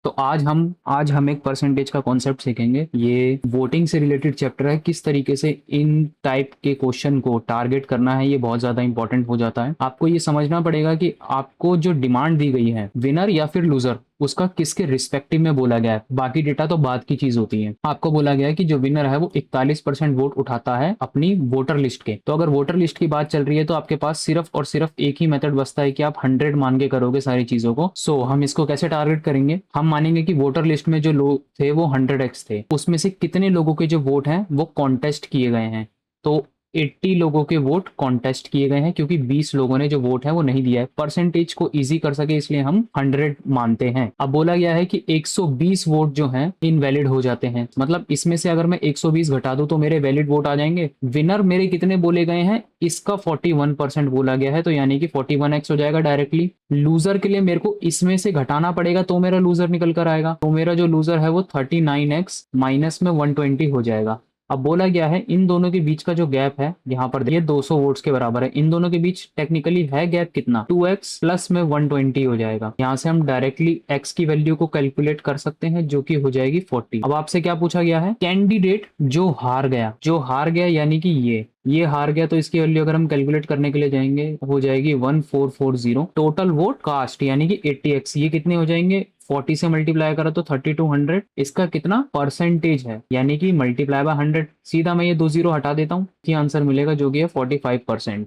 तो आज हम एक परसेंटेज का कॉन्सेप्ट सीखेंगे। ये वोटिंग से रिलेटेड चैप्टर है, किस तरीके से इन टाइप के क्वेश्चन को टारगेट करना है, ये बहुत ज्यादा इंपॉर्टेंट हो जाता है। आपको ये समझना पड़ेगा कि आपको जो डिमांड दी गई है, विनर या फिर लूजर, उसका किसके रिस्पेक्टिव में बोला गया है। बाकी डेटा तो बात की चीज होती है। आपको बोला गया है कि जो विनर है वो 41% वोट उठाता है अपनी वोटर लिस्ट के। तो अगर वोटर लिस्ट की बात चल रही है तो आपके पास सिर्फ और सिर्फ एक ही मेथड बचता है कि आप 100 मान के करोगे सारी चीजों को। हम इसको कैसे टारगेट करेंगे? हम मानेंगे कि वोटर लिस्ट में जो लोग थे वो 100x थे, उसमें से कितने लोगों के जो वोट हैं वो कॉन्टेस्ट किए गए हैं। तो 80 लोगों के वोट कॉन्टेस्ट किए गए हैं, क्योंकि 20 लोगों ने जो वोट है वो नहीं दिया है। परसेंटेज को इजी कर सके इसलिए हम 100 मानते हैं। अब बोला गया है कि 120 वोट जो हैं इनवैलिड हो जाते हैं। मतलब इसमें से अगर मैं 120 घटा दूं तो मेरे वैलिड वोट आ जाएंगे। विनर मेरे कितने बोले गए हैं, इसका 41% बोला गया है, तो यानी कि 41x हो जाएगा डायरेक्टली। लूजर के लिए मेरे को इसमें से घटाना पड़ेगा तो मेरा लूजर निकल कर आएगा। तो मेरा जो लूजर है वो 39x माइनस में 120 हो जाएगा। अब बोला गया है इन दोनों के बीच का जो गैप है, यहाँ पर ये 200 वोट्स के बराबर है। इन दोनों के बीच टेक्निकली है गैप कितना, 2x प्लस में 120 हो जाएगा। यहाँ से हम डायरेक्टली x की वैल्यू को कैलकुलेट कर सकते हैं, जो कि हो जाएगी 40। अब आपसे क्या पूछा गया है? कैंडिडेट जो हार गया, जो हार गया यानी कि ये हार गया, तो इसकी वैल्यू अगर हम कैलकुलेट करने के लिए जाएंगे हो जाएगी 1440। टोटल वोट कास्ट यानी कि 80x, ये कितने हो जाएंगे? 40 से मल्टीप्लाई करा तो 3200। इसका कितना परसेंटेज है, यानी कि मल्टीप्लाई बाय 100। सीधा मैं ये दो जीरो हटा देता हूँ कि आंसर मिलेगा जो कि है 45%।